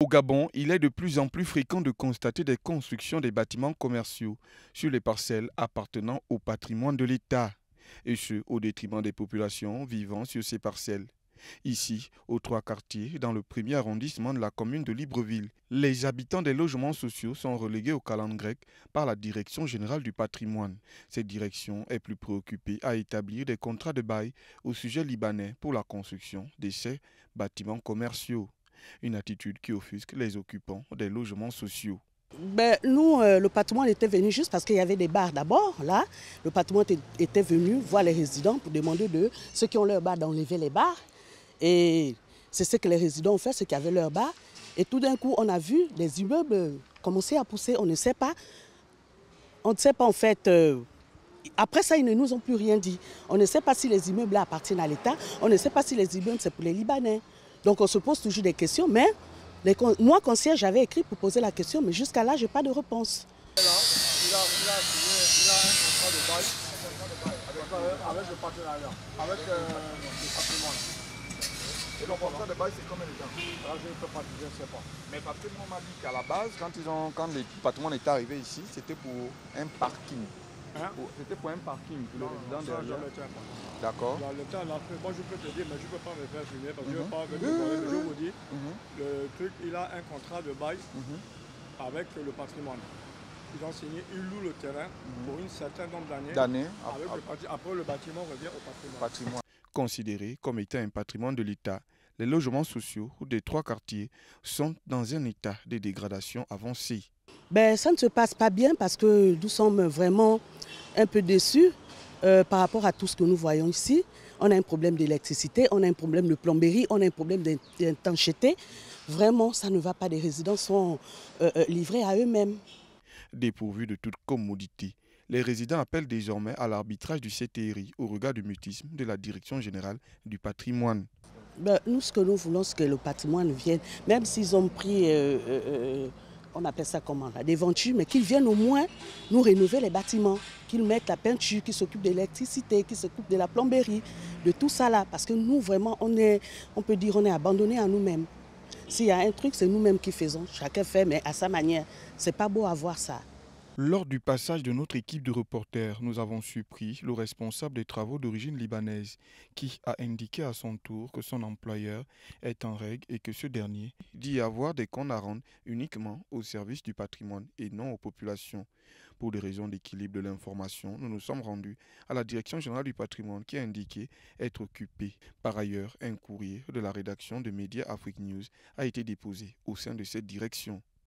Au Gabon, il est de plus en plus fréquent de constater des constructions des bâtiments commerciaux sur les parcelles appartenant au patrimoine de l'État, et ce, au détriment des populations vivant sur ces parcelles. Ici, aux trois quartiers, dans le premier arrondissement de la commune de Libreville, les habitants des logements sociaux sont relégués au calendrier grec par la Direction générale du patrimoine. Cette direction est plus préoccupée à établir des contrats de bail au sujet libanais pour la construction de ces bâtiments commerciaux. Une attitude qui offusque les occupants des logements sociaux. Nous, le patrimoine était venu juste parce qu'il y avait des bars d'abord, là. Le patrimoine était venu voir les résidents pour demander de ceux qui ont leur bar d'enlever les bars. Et c'est ce que les résidents ont fait, ceux qui avaient leur bar. Et tout d'un coup, on a vu les immeubles commencer à pousser, on ne sait pas. On ne sait pas en fait. Après ça, ils ne nous ont plus rien dit. On ne sait pas si les immeubles là appartiennent à l'État, on ne sait pas si les immeubles c'est pour les Libanais. Donc on se pose toujours des questions, mais moi, concierge, j'avais écrit pour poser la question, mais jusqu'à là, je n'ai pas de réponse. Il a un contrat de bail avec le partenariat, avec le patrimoine. Et le contrat de bail, c'est combien de temps? Là, je ne sais pas. Mais parce que nous, on m'a dit qu'à la base, quand le patrimoine est arrivé ici, c'était pour un parking. Hein? C'était pour un parking pour le résident derrière. D'accord. D'accord. Le temps, moi, je peux te dire, mais je ne peux pas me faire filmer parce que je ne veux pas venir parler, mais je vous dis, le truc, il a un contrat de bail avec le patrimoine. Ils ont signé, ils louent le terrain pour un certain nombre d'années. Après, le bâtiment revient au patrimoine. Considéré comme étant un patrimoine de l'État, les logements sociaux des trois quartiers sont dans un état de dégradation avancée. Ça ne se passe pas bien parce que nous sommes vraiment un peu déçus par rapport à tout ce que nous voyons ici. On a un problème d'électricité, on a un problème de plomberie, on a un problème d'étanchéité. Vraiment, ça ne va pas. Les résidents sont livrés à eux-mêmes. Dépourvus de toute commodité, les résidents appellent désormais à l'arbitrage du CTRI au regard du mutisme de la Direction générale du patrimoine. Nous, ce que nous voulons, c'est que le patrimoine vienne, même s'ils ont pris, on appelle ça comment, là, des ventures, mais qu'ils viennent au moins nous rénover les bâtiments, qu'ils mettent la peinture, qu'ils s'occupent de l'électricité, qu'ils s'occupent de la plomberie, de tout ça là. Parce que nous, vraiment, on peut dire on est abandonnés à nous-mêmes. S'il y a un truc, c'est nous-mêmes qui faisons. Chacun fait, mais à sa manière. C'est pas beau à voir ça. Lors du passage de notre équipe de reporters, nous avons surpris le responsable des travaux d'origine libanaise qui a indiqué à son tour que son employeur est en règle et que ce dernier dit avoir des comptes à rendre uniquement au service du patrimoine et non aux populations. Pour des raisons d'équilibre de l'information, nous nous sommes rendus à la Direction générale du patrimoine qui a indiqué être occupée. Par ailleurs, un courrier de la rédaction de Média Afrique News a été déposé au sein de cette direction.